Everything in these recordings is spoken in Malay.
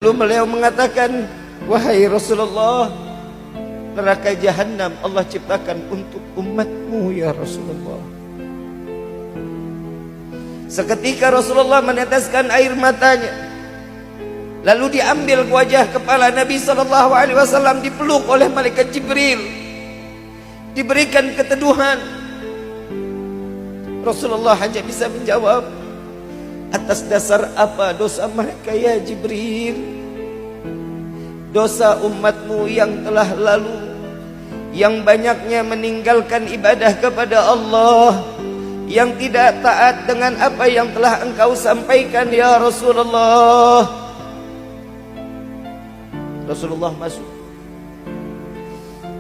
Lalu beliau mengatakan, wahai Rasulullah, neraka Jahannam Allah ciptakan untuk umatmu ya Rasulullah. Seketika Rasulullah meneteskan air matanya, lalu diambil wajah kepala Nabi SAW, dipeluk oleh malaikat Jibril, diberikan keteduhan. Rasulullah hanya bisa menjawab, atas dasar apa dosa mereka ya Jibril? Dosa umatmu yang telah lalu, yang banyaknya meninggalkan ibadah kepada Allah, yang tidak taat dengan apa yang telah engkau sampaikan ya Rasulullah. Rasulullah masuk,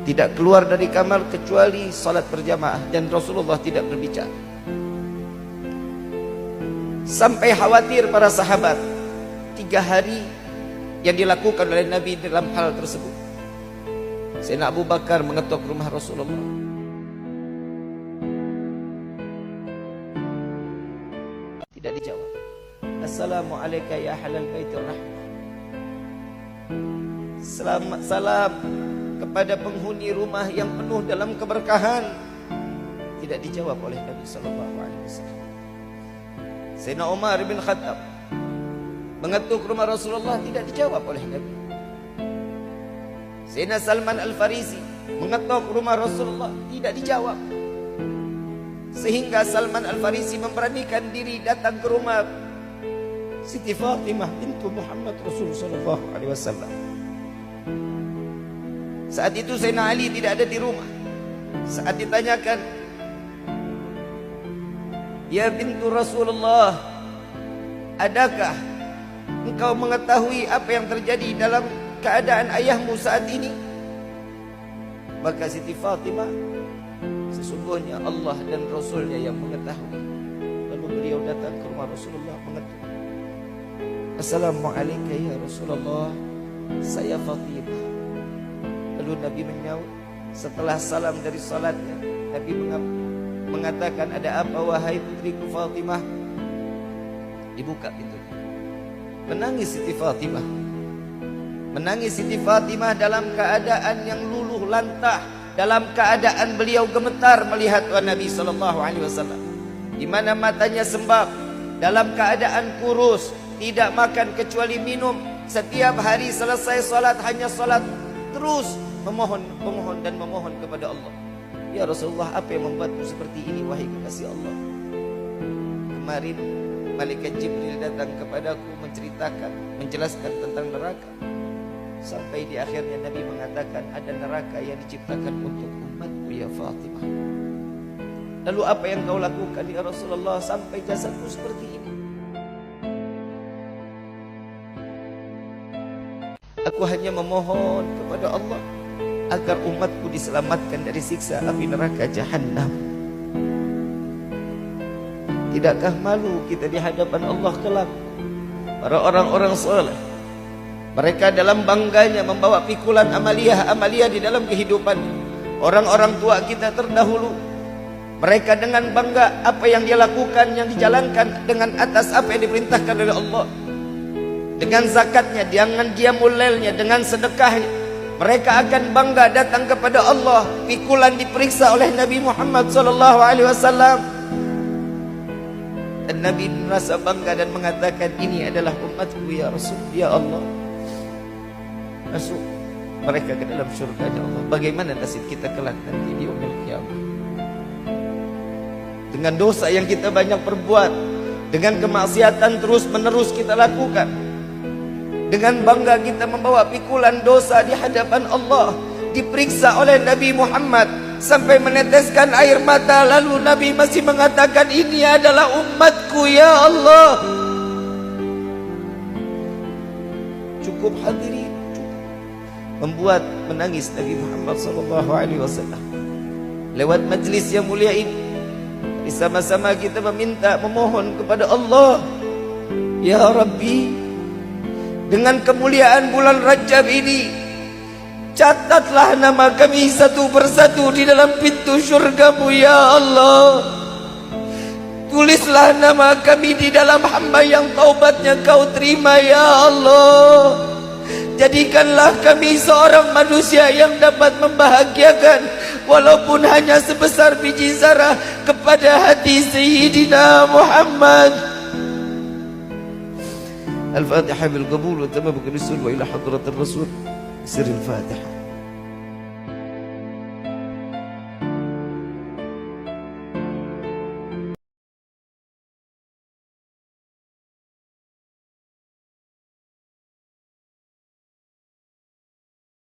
tidak keluar dari kamar kecuali salat berjamaah, dan Rasulullah tidak berbicara. Sampai khawatir para sahabat. 3 hari yang dilakukan oleh Nabi dalam hal tersebut. Sayyidina Abu Bakar mengetuk rumah Rasulullah. Tidak dijawab. Assalamualaikum ya halal baitur rahmah. Selamat salam kepada penghuni rumah yang penuh dalam keberkahan. Tidak dijawab oleh Nabi sallallahu alaihi wasallam. Sayyidina Umar bin Khattab mengetuk rumah Rasulullah, tidak dijawab oleh Nabi. Sayyidina Salman Al-Farisi mengetuk rumah Rasulullah, tidak dijawab. Sehingga Salman Al-Farisi memberanikan diri datang ke rumah Siti Fatimah bintu Muhammad Rasulullah sallallahu alaihi wasallam. Saat itu Sayyidina Ali tidak ada di rumah. Saat ditanyakan, ya bintu Rasulullah, adakah engkau mengetahui apa yang terjadi dalam keadaan ayahmu saat ini? Maka Siti Fatimah, sesungguhnya Allah dan Rasulnya yang mengetahui. Lalu beliau datang ke rumah Rasulullah mengetuk, Assalamualaikum ya Rasulullah, saya Fatimah. Lalu Nabi menyaut. Setelah salam dari salatnya, Nabi mengatakan, ada apa wahai putriku Fatimah? Dibuka pintunya. Menangis Siti Fatimah. Menangis Siti Fatimah dalam keadaan yang luluh lantah, dalam keadaan beliau gemetar melihat Nabi SAW, di mana matanya sembab, dalam keadaan kurus, tidak makan kecuali minum. Setiap hari selesai salat hanya salat, terus memohon dan memohon kepada Allah. Ya Rasulullah, apa yang membuatmu seperti ini wahai kekasih Allah? Kemarin malaikat Jibril datang kepadaku menceritakan, menjelaskan tentang neraka. Sampai di akhirnya Nabi mengatakan ada neraka yang diciptakan untuk umatku ya Fatimah. Lalu apa yang kau lakukan ya Rasulullah sampai jasadku seperti ini? Aku hanya memohon kepada Allah agar umatku diselamatkan dari siksa api neraka Jahannam. Tidakkah malu kita di hadapan Allah kelak? Para orang-orang soleh, mereka dalam bangganya membawa pikulan amaliyah di dalam kehidupan. Orang-orang tua kita terdahulu, mereka dengan bangga apa yang dia lakukan, yang dijalankan dengan atas apa yang diperintahkan oleh Allah. Dengan zakatnya, dengan qiyamul lailnya, dengan sedekahnya, mereka akan bangga datang kepada Allah. Pikulan diperiksa oleh Nabi Muhammad SAW, dan Nabi merasa bangga dan mengatakan, ini adalah umatku ya Rasul, ya Allah. Masuk mereka ke dalam surga ya Allah. Bagaimana nasib kita kelak nanti di yaumil qiyamah? Dengan dosa yang kita banyak perbuat, dengan kemaksiatan terus menerus kita lakukan, dengan bangga kita membawa pikulan dosa di hadapan Allah, diperiksa oleh Nabi Muhammad sampai meneteskan air mata, lalu Nabi masih mengatakan, ini adalah umatku ya Allah. Cukup hadirin, cukup membuat menangis Nabi Muhammad SAW. Lewat majlis yang mulia ini, bersama-sama kita meminta, memohon kepada Allah, ya Rabbi, dengan kemuliaan bulan Rajab ini, catatlah nama kami satu persatu di dalam pintu syurga-Mu ya Allah. Tulislah nama kami di dalam hamba yang taubatnya Kau terima ya Allah. jadikanlah kami seorang manusia yang dapat membahagiakan walaupun hanya sebesar biji zarah kepada hati Sayyidina Muhammad. Al-Fatihah bil qabul wa tamam bil usul wa ila hadratir rasul. Sirrul Fatihah.